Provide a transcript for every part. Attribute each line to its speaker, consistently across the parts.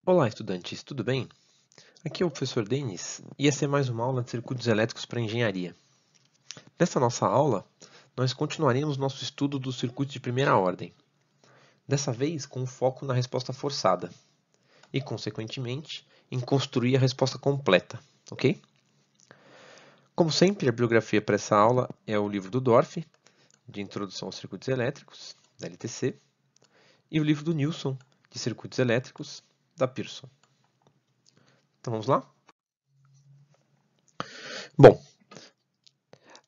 Speaker 1: Olá, estudantes, tudo bem? Aqui é o professor Denis e essa é mais uma aula de circuitos elétricos para engenharia. Nessa nossa aula, nós continuaremos nosso estudo dos circuitos de primeira ordem, dessa vez com foco na resposta forçada e, consequentemente, em construir a resposta completa, ok? Como sempre, a bibliografia para essa aula é o livro do Dorff, de Introdução aos Circuitos Elétricos, da LTC, e o livro do Nilsson, de Circuitos Elétricos, da Pearson. Então vamos lá? Bom,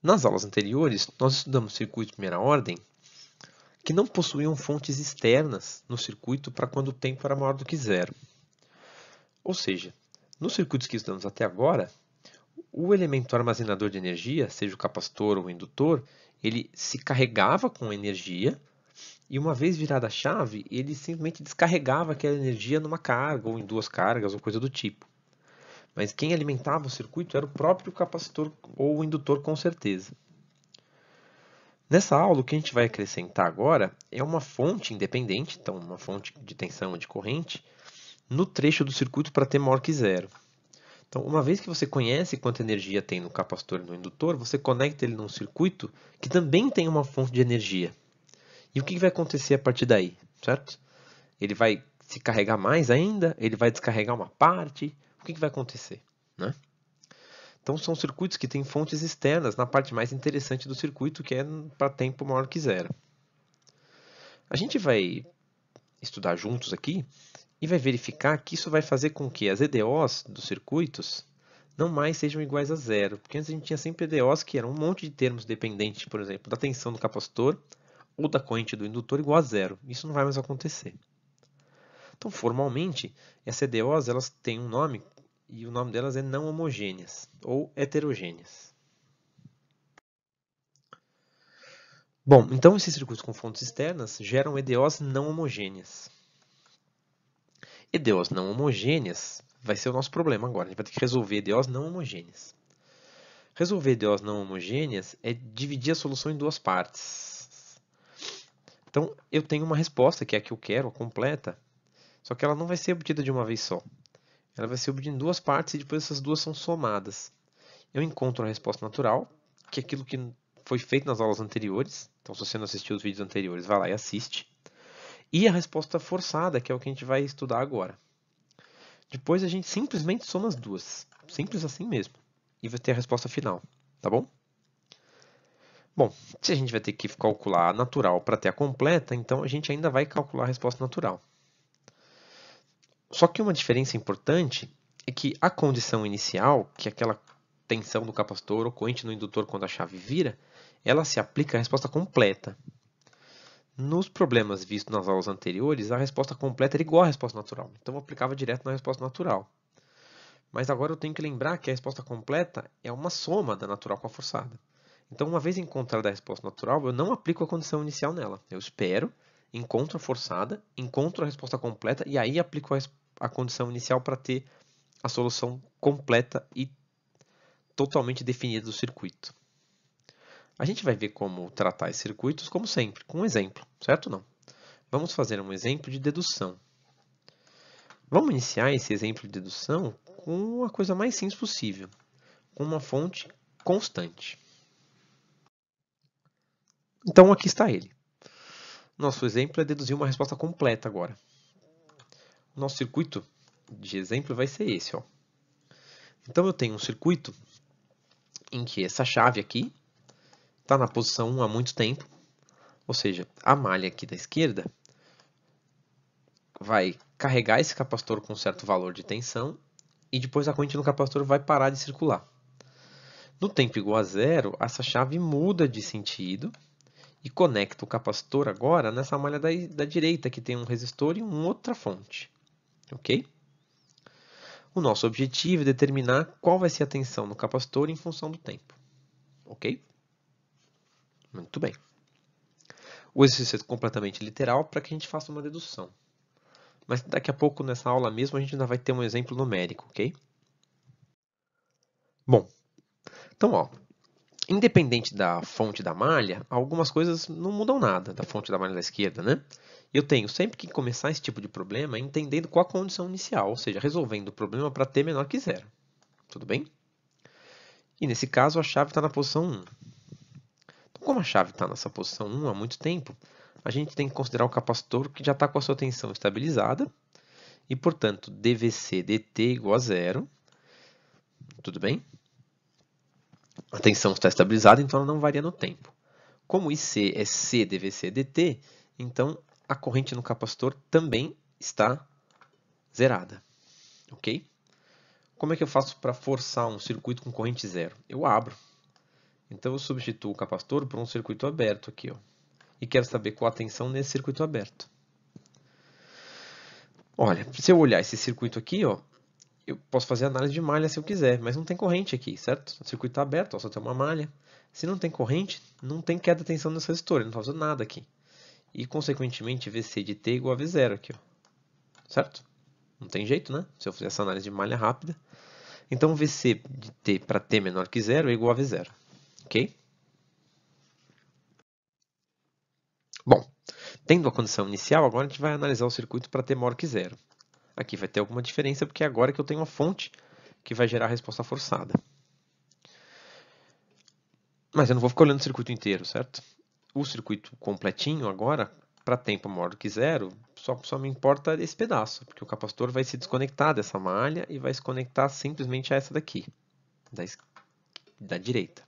Speaker 1: nas aulas anteriores, nós estudamos circuitos de primeira ordem que não possuíam fontes externas no circuito para quando o tempo era maior do que zero. Ou seja, nos circuitos que estudamos até agora, o elemento armazenador de energia, seja o capacitor ou o indutor, ele se carregava com energia e uma vez virada a chave, ele simplesmente descarregava aquela energia numa carga ou em duas cargas ou coisa do tipo. Mas quem alimentava o circuito era o próprio capacitor ou o indutor com certeza. Nessa aula, o que a gente vai acrescentar agora é uma fonte independente, então uma fonte de tensão ou de corrente, no trecho do circuito para T maior que zero. Então, uma vez que você conhece quanta energia tem no capacitor e no indutor, você conecta ele num circuito que também tem uma fonte de energia. E o que vai acontecer a partir daí, certo? Ele vai se carregar mais ainda? Ele vai descarregar uma parte? O que vai acontecer, né? Então, são circuitos que têm fontes externas na parte mais interessante do circuito, que é para tempo maior que zero. A gente vai estudar juntos aqui e vai verificar que isso vai fazer com que as EDOs dos circuitos não mais sejam iguais a zero, porque antes a gente tinha sempre EDOs que eram um monte de termos dependentes, por exemplo, da tensão do capacitor ou da corrente do indutor igual a zero. Isso não vai mais acontecer. Então, formalmente, essas EDOs elas têm um nome e o nome delas é não homogêneas ou heterogêneas. Bom, então esses circuitos com fontes externas geram EDOs não homogêneas. EDOs não homogêneas vai ser o nosso problema agora. A gente vai ter que resolver EDOs não homogêneas. Resolver EDOs não homogêneas é dividir a solução em duas partes. Então, eu tenho uma resposta, que é a que eu quero, a completa, só que ela não vai ser obtida de uma vez só. Ela vai ser obtida em duas partes e depois essas duas são somadas. Eu encontro a resposta natural, que é aquilo que foi feito nas aulas anteriores. Então, se você não assistiu os vídeos anteriores, vai lá e assiste. E a resposta forçada, que é o que a gente vai estudar agora. Depois a gente simplesmente soma as duas. Simples assim mesmo. E vai ter a resposta final, tá bom? Bom, se a gente vai ter que calcular a natural para ter a completa, então a gente ainda vai calcular a resposta natural. Só que uma diferença importante é que a condição inicial, que é aquela tensão do capacitor ou corrente no indutor quando a chave vira, ela se aplica à resposta completa. Nos problemas vistos nas aulas anteriores, a resposta completa era igual à resposta natural. Então eu aplicava direto na resposta natural. Mas agora eu tenho que lembrar que a resposta completa é uma soma da natural com a forçada. Então, uma vez encontrada a resposta natural, eu não aplico a condição inicial nela. Eu espero, encontro a forçada, encontro a resposta completa e aí aplico a condição inicial para ter a solução completa e totalmente definida do circuito. A gente vai ver como tratar esses circuitos, como sempre, com um exemplo, certo ou não? Vamos fazer um exemplo de dedução. Vamos iniciar esse exemplo de dedução com a coisa mais simples possível, com uma fonte constante. Então, aqui está ele. Nosso exemplo é deduzir uma resposta completa agora. Nosso circuito de exemplo vai ser esse. Ó. Então, eu tenho um circuito em que essa chave aqui está na posição 1 há muito tempo, ou seja, a malha aqui da esquerda vai carregar esse capacitor com um certo valor de tensão e depois a corrente no capacitor vai parar de circular. No tempo igual a zero, essa chave muda de sentido e conecta o capacitor agora nessa malha da direita, que tem um resistor e uma outra fonte. Ok? O nosso objetivo é determinar qual vai ser a tensão no capacitor em função do tempo. Ok? Muito bem. O exercício é completamente literal para que a gente faça uma dedução. Mas daqui a pouco, nessa aula mesmo, a gente ainda vai ter um exemplo numérico, ok? Bom, então, ó, independente da fonte da malha, algumas coisas não mudam nada da fonte da malha da esquerda, né? eu tenho sempre que começar esse tipo de problema entendendo qual a condição inicial, ou seja, resolvendo o problema para t menor que zero. Tudo bem? E nesse caso a chave está na posição 1. Então, como a chave está nessa posição 1 há muito tempo, a gente tem que considerar o capacitor que já está com a sua tensão estabilizada, e, portanto, dVc dt igual a zero. Tudo bem? A tensão está estabilizada, então ela não varia no tempo. Como IC é C dVc dt, então a corrente no capacitor também está zerada. Ok? Como é que eu faço para forçar um circuito com corrente zero? Eu abro. Então eu substituo o capacitor por um circuito aberto aqui, ó. E quero saber qual a tensão nesse circuito aberto. Olha, se eu olhar esse circuito aqui, ó, eu posso fazer análise de malha se eu quiser, mas não tem corrente aqui, certo? O circuito está aberto, ó, só tem uma malha. Se não tem corrente, não tem queda de tensão nesse resistor, ele não está fazendo nada aqui. E, consequentemente, Vc de t igual a V0 aqui, ó. Certo? Não tem jeito, né? Se eu fizer essa análise de malha rápida. Então, Vc de t para t menor que zero é igual a V0. Ok? Bom, tendo a condição inicial, agora a gente vai analisar o circuito para t maior que zero. Aqui vai ter alguma diferença, porque agora que eu tenho uma fonte que vai gerar a resposta forçada. Mas eu não vou ficar olhando o circuito inteiro, certo? O circuito completinho agora, para tempo maior do que zero, só me importa esse pedaço, porque o capacitor vai se desconectar dessa malha e vai se conectar simplesmente a essa daqui, da direita.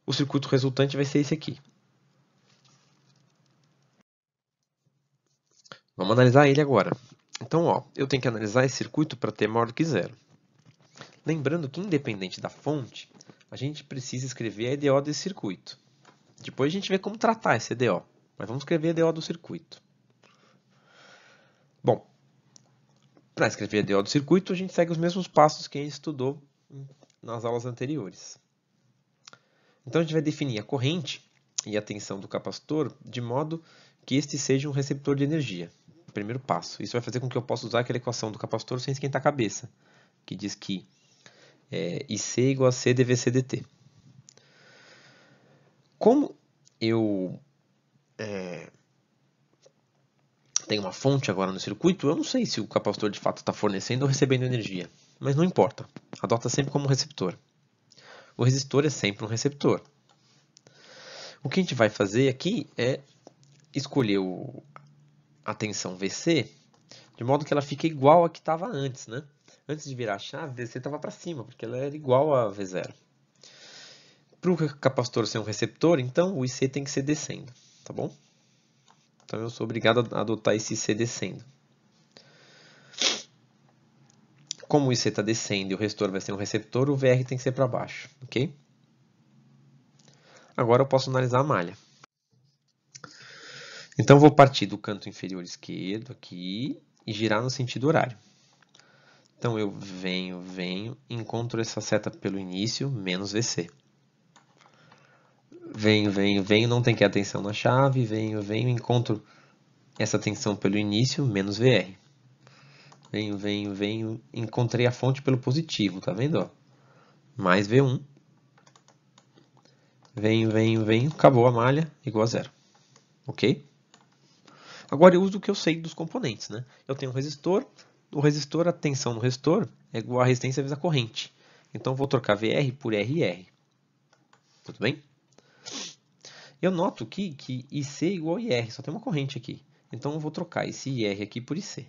Speaker 1: O circuito resultante vai ser esse aqui. Vamos analisar ele agora. Então, ó, eu tenho que analisar esse circuito para t maior do que zero. Lembrando que, independente da fonte, a gente precisa escrever a EDO desse circuito. Depois a gente vê como tratar esse EDO, mas vamos escrever a EDO do circuito. Bom, para escrever a EDO do circuito, a gente segue os mesmos passos que a gente estudou nas aulas anteriores. Então a gente vai definir a corrente e a tensão do capacitor de modo que este seja um receptor de energia. Primeiro passo. Isso vai fazer com que eu possa usar aquela equação do capacitor sem esquentar a cabeça, que diz que IC igual a C dVc dt. Como eu tenho uma fonte agora no circuito, eu não sei se o capacitor de fato está fornecendo ou recebendo energia, mas não importa. Adota sempre como receptor. O resistor é sempre um receptor. O que a gente vai fazer aqui é escolher a tensão Vc de modo que ela fique igual a que estava antes, né? Antes de virar a chave, Vc estava para cima, porque ela era igual a V0. Para o capacitor ser um receptor, então o IC tem que ser descendo, tá bom? Então eu sou obrigado a adotar esse IC descendo. Como o IC está descendo e o resistor vai ser um receptor, o VR tem que ser para baixo, ok? Agora eu posso analisar a malha. Então, vou partir do canto inferior esquerdo aqui e girar no sentido horário. Então, eu venho, encontro essa seta pelo início, menos VC. Venho, não tem que ter tensão na chave, venho, encontro essa tensão pelo início, menos VR. Venho, encontrei a fonte pelo positivo, tá vendo? Ó? Mais V1. Venho, acabou a malha, igual a zero. Ok? Agora eu uso o que eu sei dos componentes, né? Eu tenho um resistor, a tensão no resistor é igual a resistência vezes a corrente. Então, eu vou trocar VR por RR. Tudo bem? Eu noto aqui que IC é igual a IR, só tem uma corrente aqui. Então, eu vou trocar esse IR aqui por IC.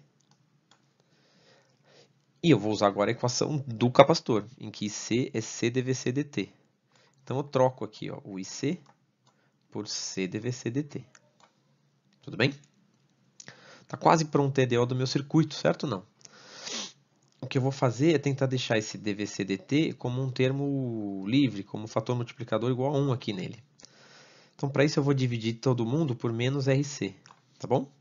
Speaker 1: E eu vou usar agora a equação do capacitor, em que IC é C dVc dt. Então, eu troco aqui ó, o IC por C dVc dt. Tudo bem? Está quase pronto o EDO do meu circuito, certo ou não? O que eu vou fazer é tentar deixar esse dVc dt como um termo livre, como um fator multiplicador igual a 1 aqui nele. Então, para isso, eu vou dividir todo mundo por menos RC, tá bom?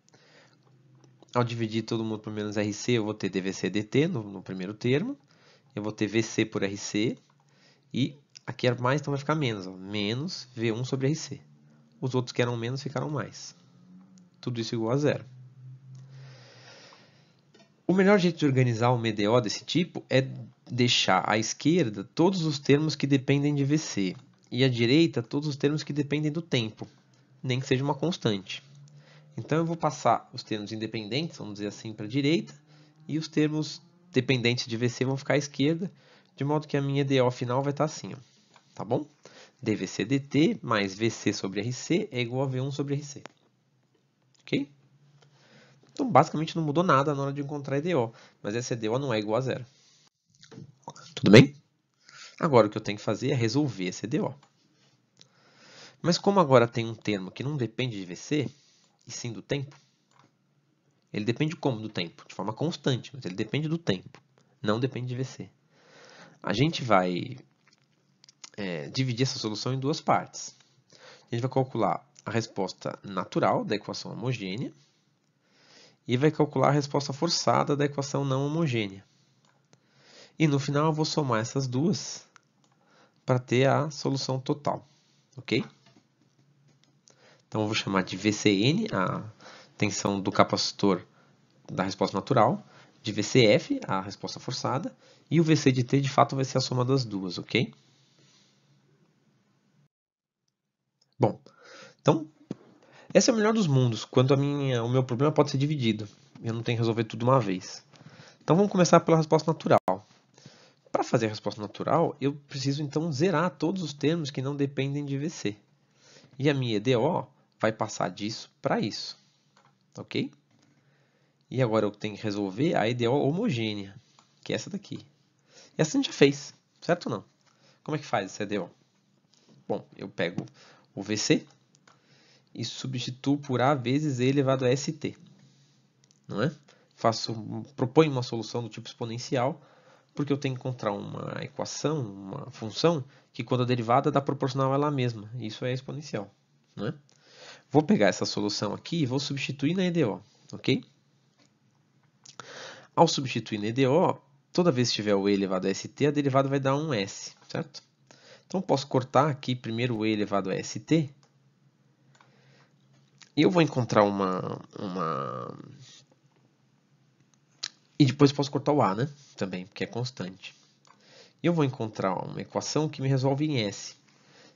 Speaker 1: Ao dividir todo mundo por menos RC, eu vou ter dVc dt no primeiro termo, eu vou ter VC por RC, e aqui é mais, então vai ficar menos, ó, menos V1 sobre RC. Os outros que eram menos ficaram mais. Tudo isso igual a zero. O melhor jeito de organizar uma EDO desse tipo é deixar à esquerda todos os termos que dependem de VC e à direita todos os termos que dependem do tempo, nem que seja uma constante. Então eu vou passar os termos independentes, vamos dizer assim, para a direita, e os termos dependentes de VC vão ficar à esquerda, de modo que a minha EDO final vai estar assim, ó, tá bom? dVC dt mais VC sobre RC é igual a V1 sobre RC. Ok? Então, basicamente, não mudou nada na hora de encontrar a EDO, mas essa EDO não é igual a zero. Tudo bem? Agora, o que eu tenho que fazer é resolver essa EDO. Mas como agora tem um termo que não depende de VC, e sim do tempo, ele depende como do tempo? De forma constante, mas ele depende do tempo, não depende de VC. A gente vai dividir essa solução em duas partes. A gente vai calcular a resposta natural da equação homogênea e vai calcular a resposta forçada da equação não homogênea. E no final eu vou somar essas duas para ter a solução total, ok? Então eu vou chamar de VCN, a tensão do capacitor da resposta natural, de VCF, a resposta forçada, e o VC de T de fato vai ser a soma das duas, ok? Bom, então esse é o melhor dos mundos, quando o meu problema pode ser dividido. Eu não tenho que resolver tudo de uma vez. Então vamos começar pela resposta natural. Para fazer a resposta natural, eu preciso então zerar todos os termos que não dependem de VC. E a minha EDO vai passar disso para isso. Ok? E agora eu tenho que resolver a EDO homogênea, que é essa daqui. E essa a gente já fez, certo ou não? Como é que faz essa EDO? Bom, eu pego o VC e substituo por A vezes E elevado a ST. Não é? Proponho uma solução do tipo exponencial, porque eu tenho que encontrar uma equação, uma função, que quando a derivada dá proporcional a ela mesma. Isso é exponencial. Não é? Vou pegar essa solução aqui e vou substituir na EDO. Ok? Ao substituir na EDO, toda vez que tiver o E elevado a ST, a derivada vai dar um S, certo? Então, eu posso cortar aqui primeiro o E elevado a ST. E eu vou encontrar E depois posso cortar o A, né? Também, porque é constante. E eu vou encontrar uma equação que me resolve em S.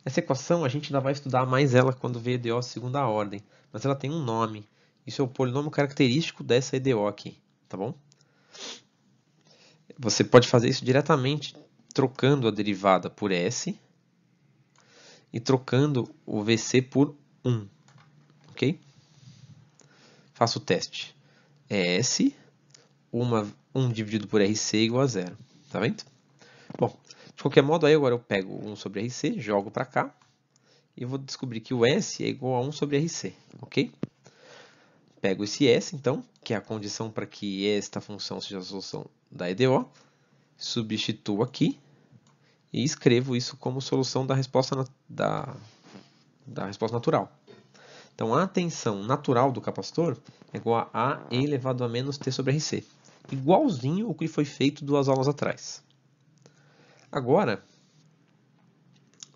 Speaker 1: Essa equação a gente ainda vai estudar mais ela quando ver EDO segunda ordem. Mas ela tem um nome. Isso é o polinômio característico dessa EDO aqui, tá bom? Você pode fazer isso diretamente trocando a derivada por S e trocando o VC por 1, ok? Faço o teste. É S, 1 dividido por RC igual a 0, tá vendo? Bom, de qualquer modo, aí agora eu pego 1 sobre RC, jogo para cá, e eu vou descobrir que o S é igual a 1 sobre RC, ok? Pego esse S, então, que é a condição para que esta função seja a solução da EDO, substituo aqui e escrevo isso como solução da resposta natural. Então, a tensão natural do capacitor é igual a E elevado a menos T sobre RC. Igualzinho o que foi feito 2 aulas atrás. Agora,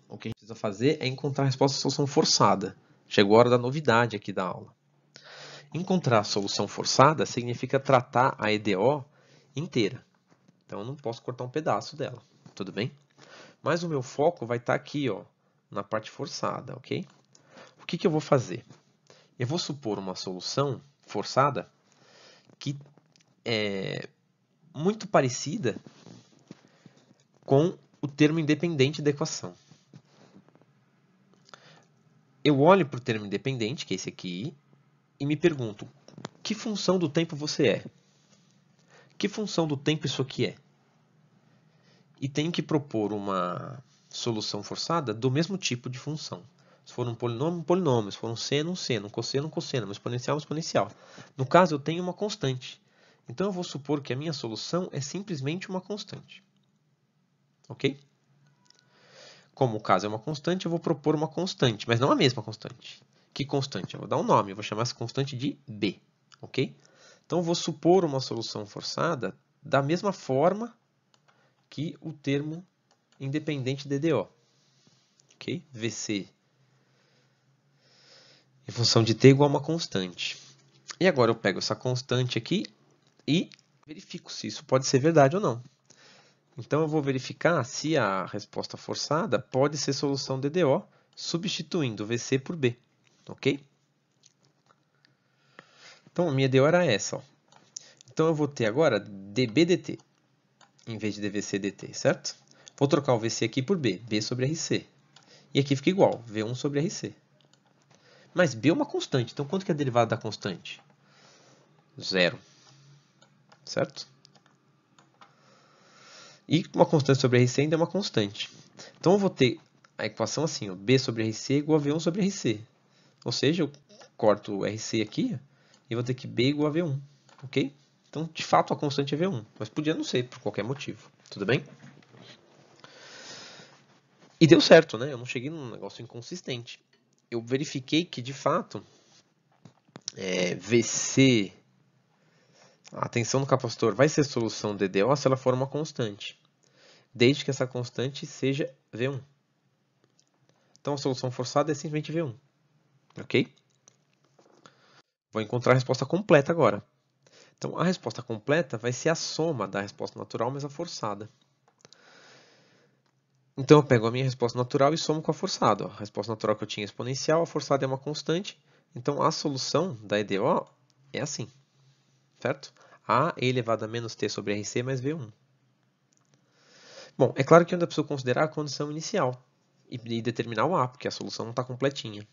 Speaker 1: o que a gente precisa fazer é encontrar a resposta à solução forçada. Chegou a hora da novidade aqui da aula. Encontrar a solução forçada significa tratar a EDO inteira. Então, eu não posso cortar um pedaço dela, tudo bem? Mas o meu foco vai estar aqui, ó, na parte forçada, ok? O que eu vou fazer? Eu vou supor uma solução forçada que é muito parecida com o termo independente da equação. Eu olho para o termo independente, que é esse aqui, e me pergunto, que função do tempo você é? Que função do tempo isso aqui é? E tenho que propor uma solução forçada do mesmo tipo de função. Se for um polinômio. Se for um seno, um seno. Um cosseno, um cosseno. Um exponencial, um exponencial. No caso, eu tenho uma constante. Então, eu vou supor que a minha solução é simplesmente uma constante. Ok? Como o caso é uma constante, eu vou propor uma constante, mas não a mesma constante. Que constante? Eu vou dar um nome, eu vou chamar essa constante de B. Ok? Então, eu vou supor uma solução forçada da mesma forma que o termo independente de DO. Ok? VC em função de t igual a uma constante. E agora eu pego essa constante aqui e verifico se isso pode ser verdade ou não. Então eu vou verificar se a resposta forçada pode ser solução DDO, substituindo VC por B. Ok? Então, a minha EDO era essa. Ó. Então, eu vou ter agora dB/dt, em vez de dVc/dt, certo? Vou trocar o VC aqui por B, B sobre RC. E aqui fica igual, V1 sobre RC. Mas B é uma constante, então quanto que é a derivada da constante? 0. Certo? E uma constante sobre RC ainda é uma constante. Então eu vou ter a equação assim, ó, B sobre RC é igual a V1 sobre RC. Ou seja, eu corto o RC aqui e vou ter que B igual a V1. Ok? Então, de fato, a constante é V1. Mas podia não ser, por qualquer motivo. Tudo bem? E deu certo, né? Eu não cheguei num negócio inconsistente. Eu verifiquei que, de fato, VC, a tensão do capacitor, vai ser solução DDO se ela for uma constante. Desde que essa constante seja V1. Então, a solução forçada é simplesmente V1. Ok? Vou encontrar a resposta completa agora. Então, a resposta completa vai ser a soma da resposta natural mais a forçada. Então, eu pego a minha resposta natural e somo com a forçada. A resposta natural que eu tinha é exponencial, a forçada é uma constante. Então, a solução da EDO é assim, certo? A elevado a menos t sobre RC mais V1. Bom, é claro que eu ainda preciso considerar a condição inicial e determinar o A, porque a solução não está completinha.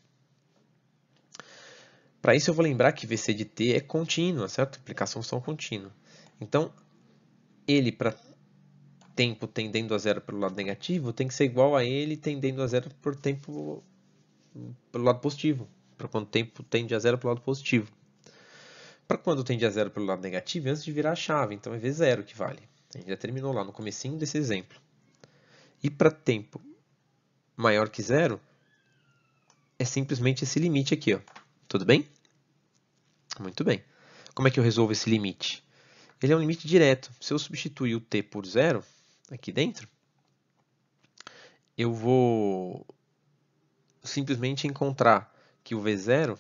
Speaker 1: Para isso, eu vou lembrar que VC de t é contínua, certo? Aplicação são contínua. Então, ele para tempo tendendo a zero pelo lado negativo tem que ser igual a ele tendendo a zero por tempo pelo lado positivo, para quando o tempo tende a zero pelo lado positivo. Para quando tende a zero pelo lado negativo, antes de virar a chave, então é V0 que vale. A gente já terminou lá no comecinho desse exemplo. E para tempo maior que zero, é simplesmente esse limite aqui, ó. Tudo bem? Muito bem. Como é que eu resolvo esse limite? Ele é um limite direto. Se eu substituir o t por zero aqui dentro, eu vou simplesmente encontrar que o V0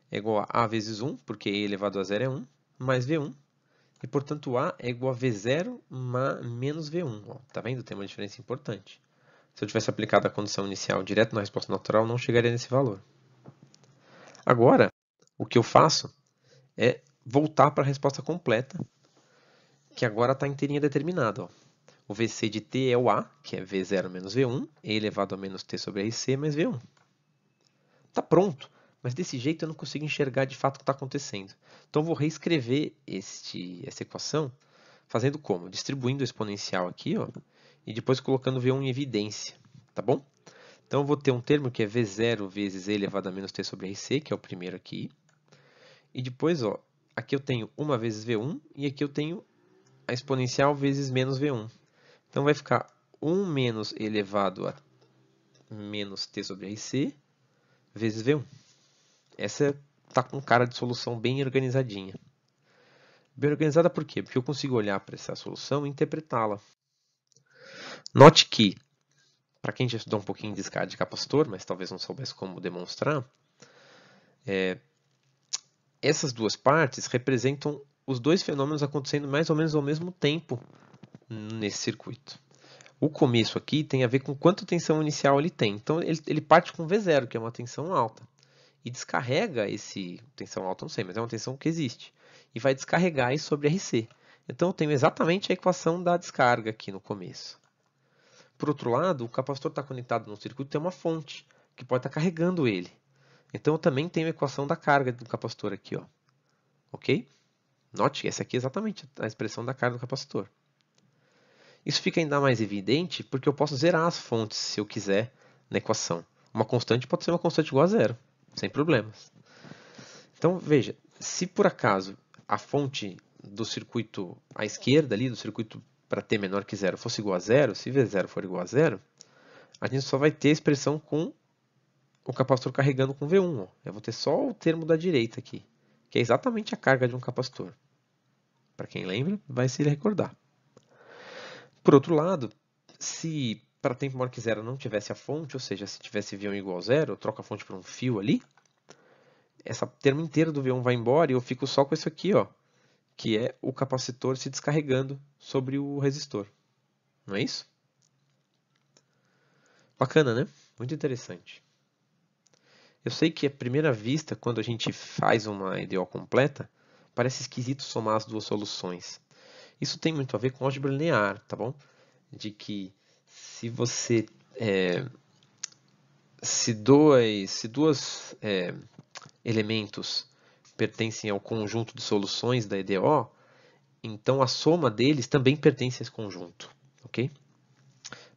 Speaker 1: é igual a vezes 1, porque e elevado a zero é 1, mais V1. E, portanto, A é igual a V0 menos V1. Ó, tá vendo? Tem uma diferença importante. Se eu tivesse aplicado a condição inicial direto na resposta natural, não chegaria nesse valor. Agora, o que eu faço é voltar para a resposta completa, que agora está inteirinha determinada. Ó. O VC de t é o A, que é V0 menos V1, e elevado a menos t sobre RC mais V1. Está pronto, mas desse jeito eu não consigo enxergar de fato o que está acontecendo. Então, eu vou reescrever essa equação fazendo como? Distribuindo o exponencial aqui, ó, e depois colocando V1 em evidência, tá bom? Então, eu vou ter um termo que é V0 vezes e elevado a menos t sobre RC, que é o primeiro aqui. E depois, ó, aqui eu tenho 1 vezes V1 e aqui eu tenho a exponencial vezes menos V1. Então, vai ficar 1 menos elevado a menos t sobre RC vezes V1. Essa está com cara de solução bem organizadinha. Bem organizada por quê? Porque eu consigo olhar para essa solução e interpretá-la. Note que, para quem já estudou um pouquinho de escada de capacitor, mas talvez não soubesse como demonstrar, essas duas partes representam os dois fenômenos acontecendo mais ou menos ao mesmo tempo nesse circuito. O começo aqui tem a ver com quanta tensão inicial ele tem. Então, ele parte com V0, que é uma tensão alta, e descarrega tensão alta, não sei, mas é uma tensão que existe, e vai descarregar isso sobre RC. Então, eu tenho exatamente a equação da descarga aqui no começo. Por outro lado, o capacitor está conectado no circuito e tem uma fonte, que pode estar carregando ele. Então, eu também tenho a equação da carga do capacitor aqui. Ó. Ok? Note que essa aqui é exatamente a expressão da carga do capacitor. Isso fica ainda mais evidente porque eu posso zerar as fontes, se eu quiser, na equação. Uma constante pode ser uma constante igual a zero, sem problemas. Então, veja, se por acaso a fonte do circuito à esquerda, ali, do circuito para t menor que zero, fosse igual a zero, se V0 for igual a zero, a gente só vai ter a expressão com o capacitor carregando com V1. Ó. Eu vou ter só o termo da direita aqui, que é exatamente a carga de um capacitor. Para quem lembra, vai se recordar. Por outro lado, se para tempo maior que zero não tivesse a fonte, ou seja, se tivesse V1 igual a zero, eu troco a fonte por um fio ali, esse termo inteiro do V1 vai embora e eu fico só com isso aqui, ó, que é o capacitor se descarregando sobre o resistor. Não é isso? Bacana, né? Muito interessante. Eu sei que à primeira vista, quando a gente faz uma EDO completa, parece esquisito somar as duas soluções. Isso tem muito a ver com álgebra linear, tá bom? De que se você se dois elementos pertencem ao conjunto de soluções da EDO, então a soma deles também pertence a esse conjunto, ok?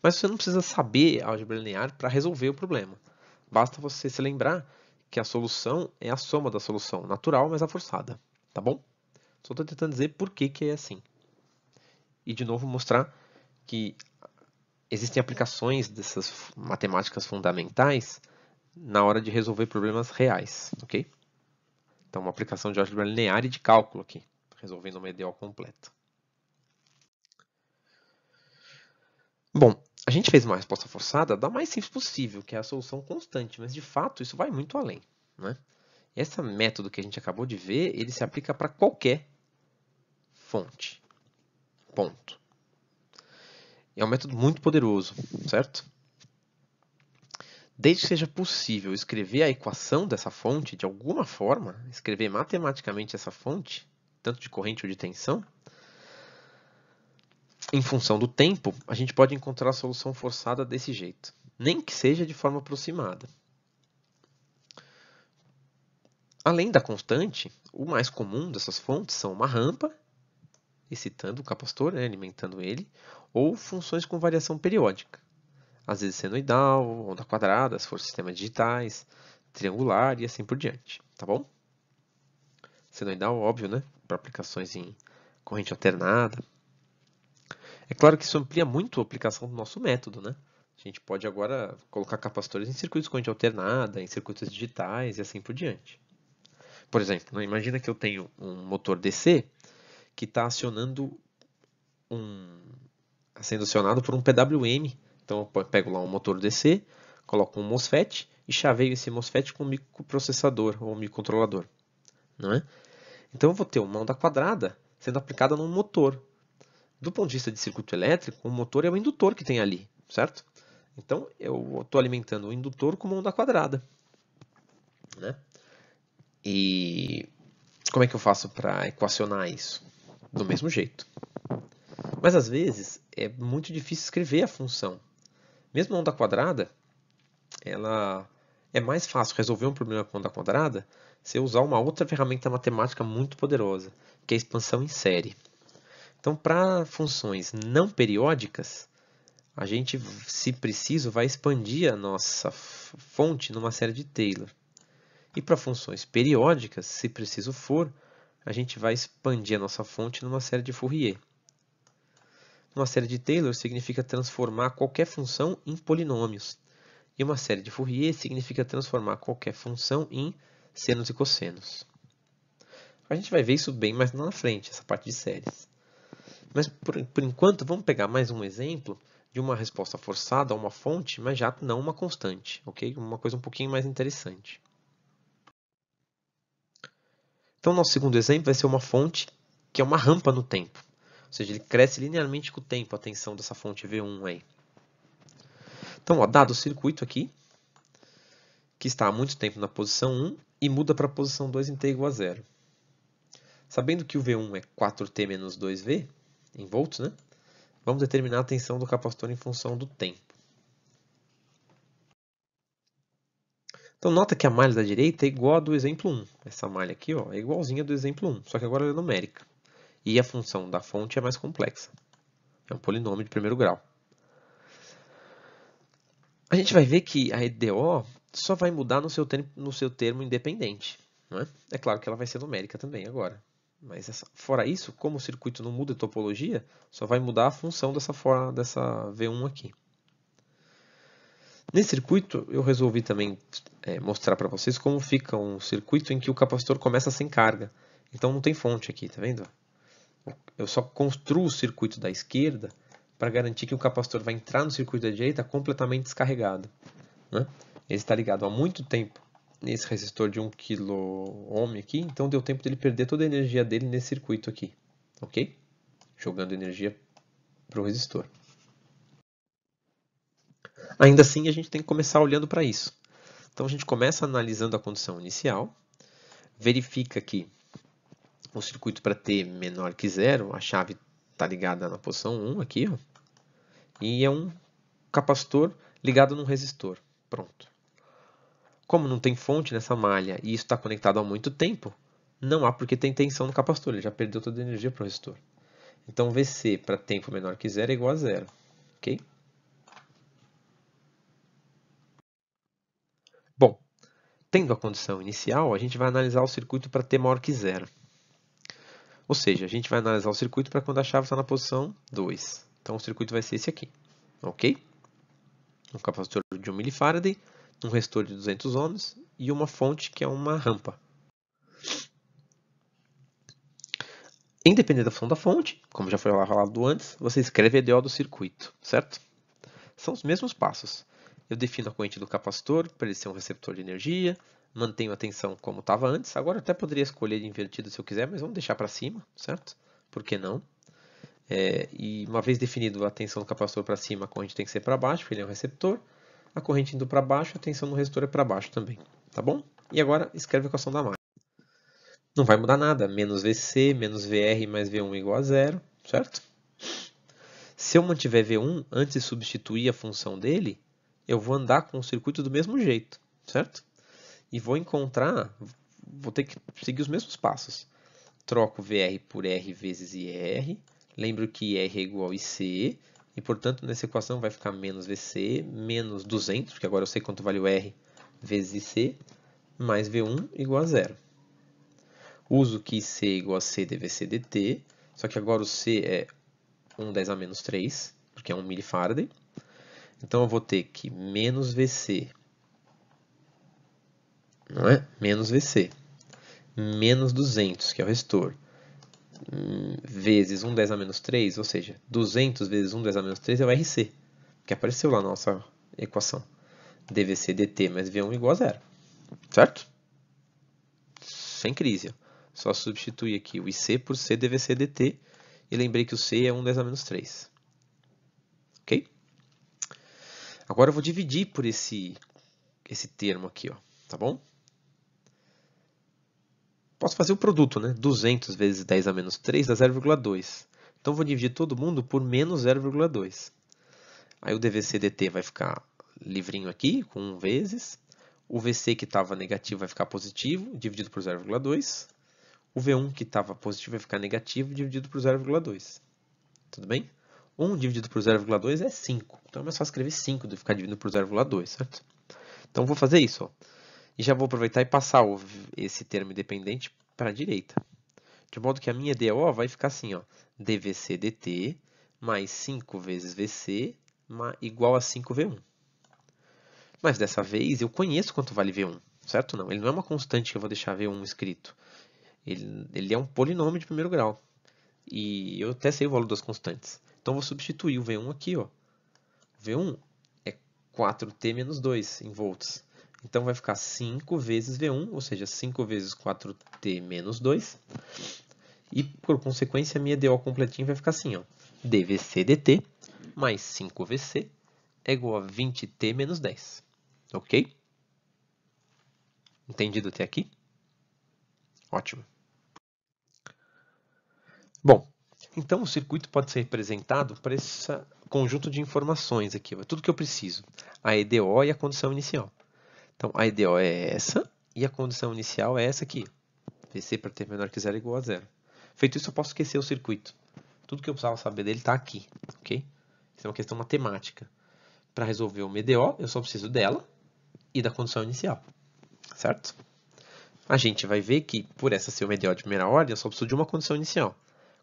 Speaker 1: Mas você não precisa saber álgebra linear para resolver o problema. Basta você se lembrar que a solução é a soma da solução natural mais a forçada, tá bom? Só estou tentando dizer por que é assim. E de novo mostrar que existem aplicações dessas matemáticas fundamentais na hora de resolver problemas reais, ok? Então, uma aplicação de álgebra linear e de cálculo aqui, resolvendo uma EDO completa. Bom, a gente fez uma resposta forçada da mais simples possível, que é a solução constante, mas de fato isso vai muito além, né? Esse método que a gente acabou de ver, ele se aplica para qualquer fonte. Ponto. É um método muito poderoso, certo? Desde que seja possível escrever a equação dessa fonte de alguma forma, escrever matematicamente essa fonte, tanto de corrente ou de tensão, em função do tempo, a gente pode encontrar a solução forçada desse jeito, nem que seja de forma aproximada. Além da constante, o mais comum dessas fontes são uma rampa, excitando o capacitor, né, alimentando ele, ou funções com variação periódica. Às vezes senoidal, onda quadrada, se for sistemas digitais, triangular e assim por diante, tá bom? Senoidal, óbvio, né? Para aplicações em corrente alternada. É claro que isso amplia muito a aplicação do nosso método, né? A gente pode agora colocar capacitores em circuitos de corrente alternada, em circuitos digitais e assim por diante. Por exemplo, né, imagina que eu tenho um motor DC que está sendo acionado por um PWM. Então eu pego lá um motor DC, coloco um MOSFET e chaveio esse MOSFET com um microprocessador ou um microcontrolador. Não é? Então eu vou ter uma onda quadrada sendo aplicada num motor. Do ponto de vista de circuito elétrico, o motor é o indutor que tem ali, certo? Então eu estou alimentando o indutor com uma onda quadrada. Né? E como é que eu faço para equacionar isso? Do mesmo jeito. Mas às vezes é muito difícil escrever a função. Mesmo a onda quadrada, ela é mais fácil resolver um problema com onda quadrada se eu usar uma outra ferramenta matemática muito poderosa, que é a expansão em série. Então, para funções não periódicas, a gente, se preciso, vai expandir a nossa fonte numa série de Taylor. E para funções periódicas, se preciso for, a gente vai expandir a nossa fonte numa série de Fourier. Uma série de Taylor significa transformar qualquer função em polinômios. E uma série de Fourier significa transformar qualquer função em senos e cossenos. A gente vai ver isso bem mais na frente, essa parte de séries. Mas, por enquanto, vamos pegar mais um exemplo de uma resposta forçada a uma fonte, mas já não uma constante, ok? Uma coisa um pouquinho mais interessante. Então, nosso segundo exemplo vai ser uma fonte que é uma rampa no tempo. Ou seja, ele cresce linearmente com o tempo, a tensão dessa fonte V1 aí. Então, ó, dado o circuito aqui, que está há muito tempo na posição 1 e muda para a posição 2 em t igual a 0. Sabendo que o V1 é 4t menos 2V, em volts, né? Vamos determinar a tensão do capacitor em função do tempo. Então, nota que a malha da direita é igual a do exemplo 1. Essa malha aqui ó, é igualzinha do exemplo 1, só que agora ela é numérica. E a função da fonte é mais complexa. É um polinômio de primeiro grau. A gente vai ver que a EDO só vai mudar no seu termo independente. Não é? É claro que ela vai ser numérica também agora. Mas fora isso, como o circuito não muda de topologia, só vai mudar a função dessa V1 aqui. Nesse circuito, eu resolvi também mostrar para vocês como fica um circuito em que o capacitor começa sem carga. Então não tem fonte aqui, tá vendo? Eu só construo o circuito da esquerda para garantir que o capacitor vai entrar no circuito da direita completamente descarregado. Né? Ele está ligado há muito tempo nesse resistor de 1 kΩ aqui, então deu tempo dele perder toda a energia dele nesse circuito aqui, ok? Jogando energia para o resistor. Ainda assim, a gente tem que começar olhando para isso. Então a gente começa analisando a condição inicial, verifica que o circuito para t menor que zero, a chave está ligada na posição 1 aqui, ó, e é um capacitor ligado num resistor. Pronto. Como não tem fonte nessa malha e isso está conectado há muito tempo, não há porque tem tensão no capacitor, ele já perdeu toda a energia para o resistor. Então Vc para tempo menor que zero é igual a zero. Ok? Bom, tendo a condição inicial, a gente vai analisar o circuito para t maior que zero. Ou seja, a gente vai analisar o circuito para quando a chave está na posição 2. Então o circuito vai ser esse aqui. Ok? Um capacitor de 1 mF, um resistor de 200 ohms e uma fonte que é uma rampa. Independente da função da fonte, como já foi falado antes, você escreve a EDO do circuito, certo? São os mesmos passos. Eu defino a corrente do capacitor para ele ser um receptor de energia, mantenho a tensão como estava antes. Agora eu até poderia escolher invertido se eu quiser, mas vamos deixar para cima, certo? Por que não? E uma vez definido a tensão do capacitor para cima, a corrente tem que ser para baixo, porque ele é um receptor. A corrente indo para baixo, a tensão no resistor é para baixo também, tá bom? E agora escreve a equação da máquina. Não vai mudar nada, menos Vc, menos Vr mais V1 igual a zero, certo? Se eu mantiver V1 antes de substituir a função dele, eu vou andar com o circuito do mesmo jeito, certo? E vou ter que seguir os mesmos passos. Troco VR por R vezes IR, lembro que IR é igual a IC, e portanto nessa equação vai ficar menos VC, menos 200, porque agora eu sei quanto vale o R vezes IC, mais V1 igual a zero. Uso que IC é igual a C dVc dt, só que agora o C é 1/10 a menos 3, porque é 1 mF. Então eu vou ter que menos Vc, não é? Menos Vc, menos 200, que é o resistor, vezes 1/10 a menos 3, ou seja, 200 vezes 1/10 a menos 3 é o RC, que apareceu lá na nossa equação. dVc dt mais V1 igual a zero, certo? Sem crise. Só substituir aqui o IC por C dVc dt, e lembrei que o C é 1/10 a menos 3. Ok? Agora eu vou dividir por esse termo aqui, ó, tá bom? Posso fazer o produto, né? 200 vezes 10 a menos 3 dá 0,2. Então, vou dividir todo mundo por menos 0,2. Aí o dVc dt vai ficar livrinho aqui, com 1 vezes. O Vc que estava negativo vai ficar positivo, dividido por 0,2. O V1 que estava positivo vai ficar negativo, dividido por 0,2. Tudo bem? 1 dividido por 0,2 é 5. Então, é mais fácil escrever 5 do que ficar dividido por 0,2, certo? Então, vou fazer isso, ó. E já vou aproveitar e passar esse termo independente para a direita. De modo que a minha EDO vai ficar assim, ó, dVc dt mais 5 vezes Vc igual a 5V1. Mas dessa vez eu conheço quanto vale V1, certo? Não, ele não é uma constante que eu vou deixar V1 escrito. Ele é um polinômio de primeiro grau. E eu até sei o valor das constantes. Então, vou substituir o V1 aqui, ó. V1 é 4t menos 2 em volts. Então, vai ficar 5 vezes V1, ou seja, 5 vezes 4t menos 2. E, por consequência, a minha DO completinha vai ficar assim, ó. dVc dt mais 5Vc é igual a 20t menos 10. Ok? Entendido até aqui? Ótimo. Bom, então o circuito pode ser representado por esse conjunto de informações aqui. Ó. Tudo que eu preciso. A EDO e a condição inicial. Então, a EDO é essa e a condição inicial é essa aqui. Vc para t menor que zero é igual a zero. Feito isso, eu posso esquecer o circuito. Tudo que eu precisava saber dele está aqui. Ok? Isso é uma questão matemática. Para resolver uma EDO, eu só preciso dela e da condição inicial. Certo? A gente vai ver que, por essa ser uma EDO de primeira ordem, eu só preciso de uma condição inicial.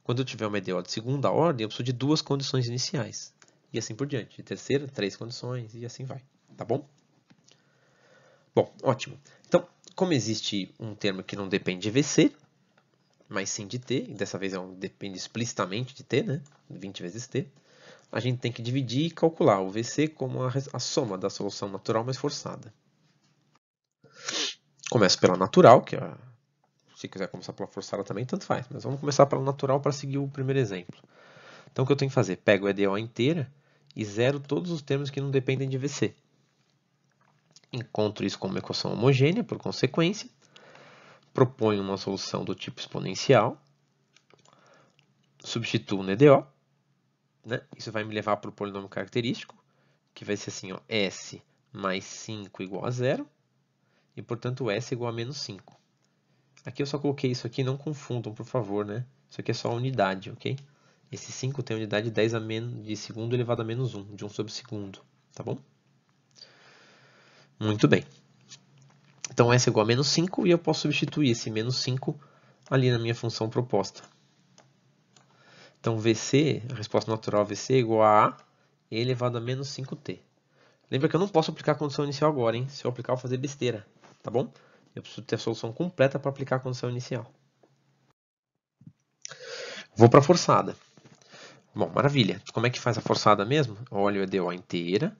Speaker 1: Quando eu tiver uma EDO de segunda ordem, eu preciso de 2 condições iniciais. E assim por diante. De terceira, 3 condições e assim vai. Tá bom? Bom, ótimo. Então, como existe um termo que não depende de VC, mas sim de T, e dessa vez depende explicitamente de T, né? 20 vezes T, a gente tem que dividir e calcular o VC como a soma da solução natural mais forçada. Começo pela natural, que é, se quiser começar pela forçada também, tanto faz. Mas vamos começar pela natural para seguir o primeiro exemplo. Então, o que eu tenho que fazer? Pego a EDO inteira e zero todos os termos que não dependem de VC. Encontro isso como uma equação homogênea, por consequência. proponho uma solução do tipo exponencial, substituo no EDO, né? Isso vai me levar para o polinômio característico, que vai ser assim, ó, S mais 5 igual a 0, e portanto S igual a menos 5. Aqui eu só coloquei isso aqui, não confundam, por favor, né? Isso aqui é só a unidade, ok? Esse 5 tem a unidade 10 de segundo elevado a menos 1, de 1 sobre segundo, tá bom? Muito bem. Então S é igual a menos 5 e eu posso substituir esse menos 5 ali na minha função proposta. Então VC, a resposta natural VC é igual a E elevado a menos 5t. Lembra que eu não posso aplicar a condição inicial agora, hein? Se eu aplicar, eu vou fazer besteira, tá bom? Eu preciso ter a solução completa para aplicar a condição inicial. Vou para a forçada. Bom, maravilha. Como é que faz a forçada mesmo? Olho a EDO inteira,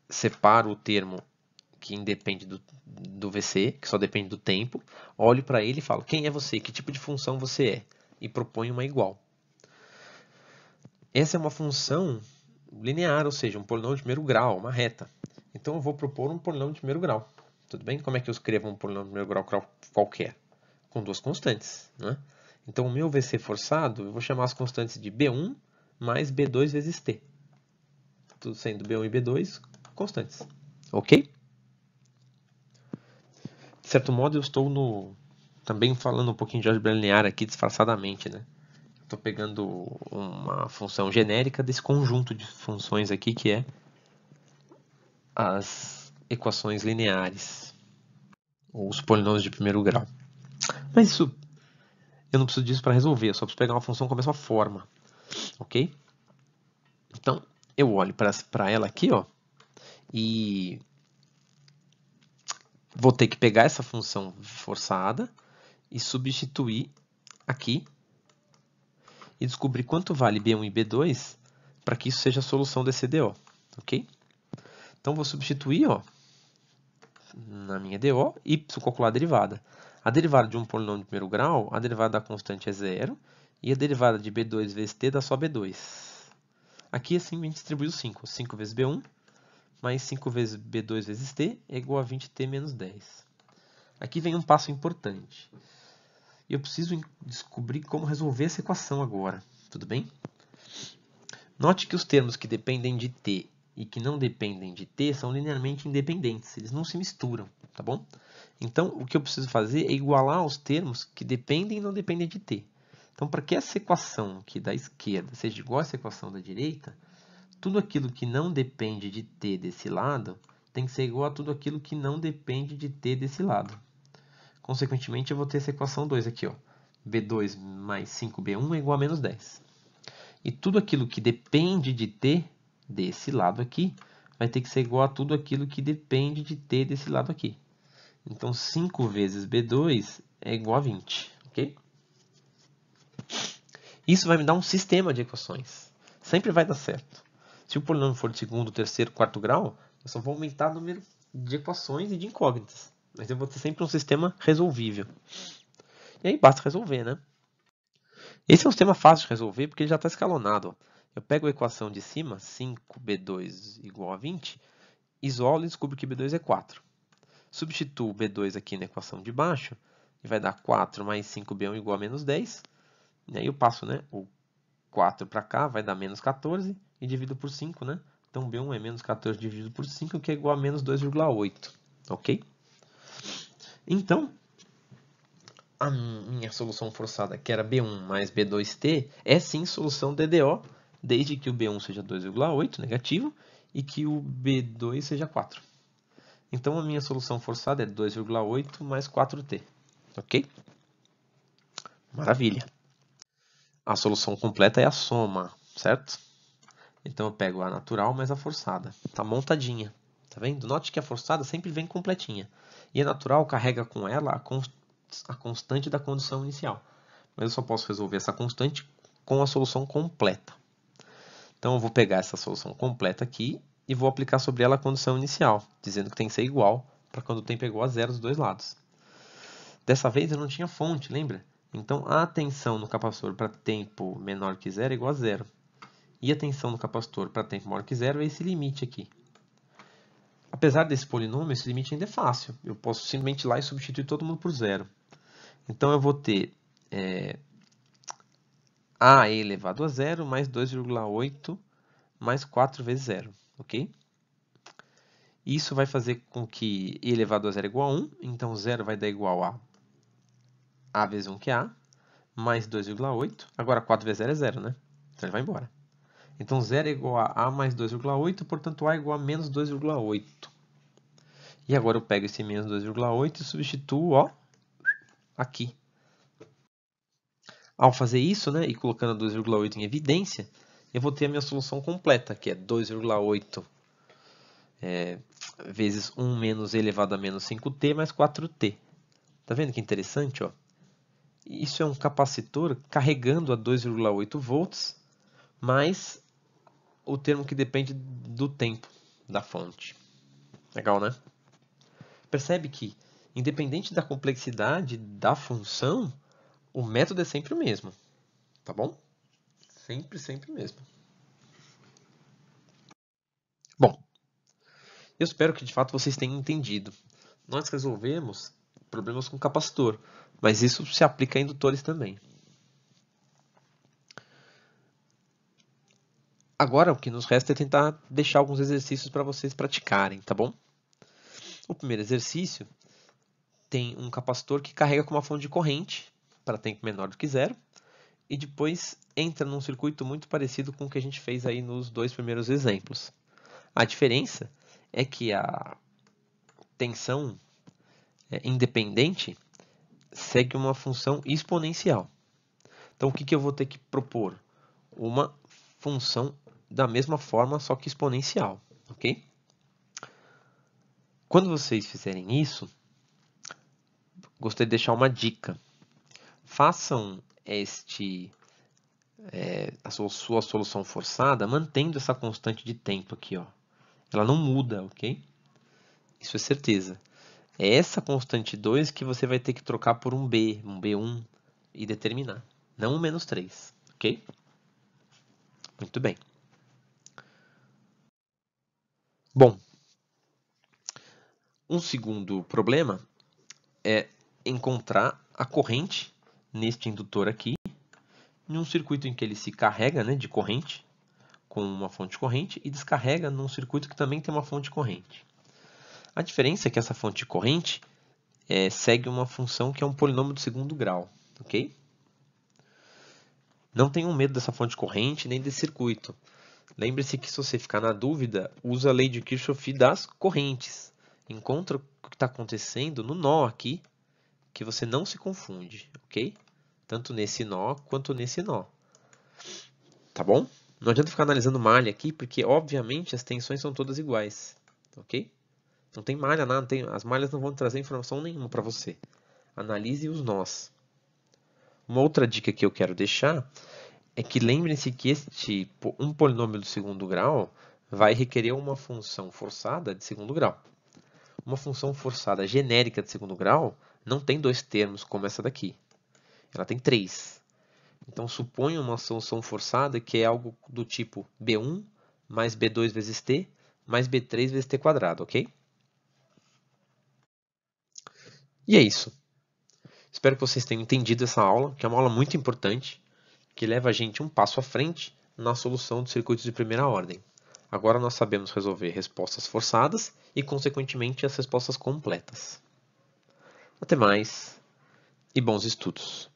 Speaker 1: separo o termo que independe do VC, que só depende do tempo, olho para ele e falo, quem é você? Que tipo de função você é? E proponho uma igual. Essa é uma função linear, ou seja, um polinômio de primeiro grau, uma reta. Então eu vou propor um polinômio de primeiro grau. Tudo bem? Como é que eu escrevo um polinômio de primeiro grau qualquer? Com duas constantes, né? Então o meu VC forçado, eu vou chamar as constantes de B1 mais B2 vezes T. Tudo sendo B1 e B2 constantes. Ok? De certo modo, eu estou também falando um pouquinho de álgebra linear aqui disfarçadamente, né? Estou pegando uma função genérica desse conjunto de funções aqui, que é as equações lineares, ou os polinômios de primeiro grau. Mas isso, eu não preciso disso para resolver, eu só preciso pegar uma função com a mesma forma, ok? Então, eu olho para ela aqui, ó, e vou ter que pegar essa função forçada e substituir aqui e descobrir quanto vale B1 e B2 para que isso seja a solução desse DO, ok? Então, vou substituir, ó, na minha DO e preciso calcular a derivada. A derivada de um polinômio de primeiro grau, a derivada da constante é 0 e a derivada de B2 vezes T dá só B2. Aqui, assim, a gente distribui os 5. 5 vezes B1 mais 5 vezes B2 vezes T é igual a 20T menos 10. Aqui vem um passo importante. Eu preciso descobrir como resolver essa equação agora. Tudo bem? Note que os termos que dependem de T e que não dependem de T são linearmente independentes. Eles não se misturam, tá bom? Então, o que eu preciso fazer é igualar os termos que dependem e não dependem de T. Então, para que essa equação aqui da esquerda seja igual a essa equação da direita, tudo aquilo que não depende de T desse lado tem que ser igual a tudo aquilo que não depende de T desse lado. Consequentemente, eu vou ter essa equação 2 aqui, ó. B2 mais 5B1 é igual a menos 10. E tudo aquilo que depende de T desse lado aqui vai ter que ser igual a tudo aquilo que depende de T desse lado aqui. Então, 5 vezes B2 é igual a 20, ok? Isso vai me dar um sistema de equações. Sempre vai dar certo. Se o polinômio for de segundo, terceiro, quarto grau, eu só vou aumentar o número de equações e de incógnitas. Mas eu vou ter sempre um sistema resolvível. E aí basta resolver, né? Esse é um sistema fácil de resolver porque ele já está escalonado. Ó. Eu pego a equação de cima, 5b2 igual a 20, isolo e descubro que b2 é 4. Substituo b2 aqui na equação de baixo e vai dar 4 mais 5b1 igual a menos 10. E aí eu passo, né, o 4 para cá, vai dar menos 14 e divido por 5, né? Então b1 é menos 14 dividido por 5, que é igual a menos 2,8. Ok? Então, a minha solução forçada, que era B1 mais B2T, é sim solução DDO, desde que o B1 seja 2,8, negativo, e que o B2 seja 4. Então, a minha solução forçada é 2,8 mais 4T. Ok? Maravilha. A solução completa é a soma, certo? Então, eu pego a natural mais a forçada. Está montadinha. Tá vendo? Note que a forçada sempre vem completinha. E a natural carrega com ela a constante da condição inicial. Mas eu só posso resolver essa constante com a solução completa. Então, eu vou pegar essa solução completa aqui e vou aplicar sobre ela a condição inicial, dizendo que tem que ser igual para quando o tempo é igual a zero dos dois lados. Dessa vez eu não tinha fonte, lembra? Então, a tensão no capacitor para tempo menor que zero é igual a zero. E a tensão no capacitor para tempo maior que zero é esse limite aqui. Apesar desse polinômio, esse limite ainda é fácil. Eu posso simplesmente ir lá e substituir todo mundo por zero. Então, eu vou ter a elevado a zero mais 2,8 mais 4 vezes zero, ok? Isso vai fazer com que e elevado a zero é igual a 1, então zero vai dar igual a vezes 1, que é a, mais 2,8. Agora 4 vezes zero é zero, né? Então ele vai embora. Então zero é igual a mais 2,8, portanto a é igual a menos 2,8. E agora eu pego esse menos 2,8 e substituo, ó, aqui. Ao fazer isso, né, e colocando 2,8 em evidência, eu vou ter a minha solução completa, que é 2,8 vezes 1 menos e elevado a menos 5t mais 4t. Tá vendo que interessante, ó? Isso é um capacitor carregando a 2,8 volts, mais o termo que depende do tempo da fonte. Legal, né? Percebe que, independente da complexidade da função, o método é sempre o mesmo. Tá bom? Sempre, sempre o mesmo. Bom, eu espero que de fato vocês tenham entendido. Nós resolvemos problemas com capacitor, mas isso se aplica a indutores também. Agora o que nos resta é tentar deixar alguns exercícios para vocês praticarem, tá bom? O primeiro exercício tem um capacitor que carrega com uma fonte de corrente para tempo menor do que zero e depois entra num circuito muito parecido com o que a gente fez aí nos dois primeiros exemplos. A diferença é que a tensão independente segue uma função exponencial. Então, o que eu vou ter que propor? Uma função da mesma forma, só que exponencial, ok? Quando vocês fizerem isso, gostaria de deixar uma dica. Façam a sua solução forçada mantendo essa constante de tempo aqui, ó. Ela não muda, ok? Isso é certeza. É essa constante 2 que você vai ter que trocar por um B1 e determinar. Não um menos 3, ok? Muito bem. Bom, um segundo problema é encontrar a corrente neste indutor aqui, em um circuito em que ele se carrega, né, de corrente, com uma fonte de corrente, e descarrega num circuito que também tem uma fonte de corrente. A diferença é que essa fonte de corrente segue uma função que é um polinômio do segundo grau, ok? Não tenham medo dessa fonte de corrente nem desse circuito. Lembre-se que se você ficar na dúvida, usa a lei de Kirchhoff das correntes. Encontra o que está acontecendo no nó aqui, que você não se confunde, ok? Tanto nesse nó quanto nesse nó. Tá bom? Não adianta ficar analisando malha aqui, porque obviamente as tensões são todas iguais, ok? Não tem malha, nada, as malhas não vão trazer informação nenhuma para você. Analise os nós. Uma outra dica que eu quero deixar é que lembrem-se que um polinômio do segundo grau vai requerer uma função forçada de segundo grau. Uma função forçada genérica de segundo grau não tem dois termos como essa daqui. Ela tem 3. Então, suponha uma solução forçada que é algo do tipo B1 mais B2 vezes t mais B3 vezes t quadrado, ok? E é isso. Espero que vocês tenham entendido essa aula, que é uma aula muito importante, que leva a gente um passo à frente na solução de circuitos de primeira ordem. Agora nós sabemos resolver respostas forçadas e, consequentemente, as respostas completas. Até mais e bons estudos!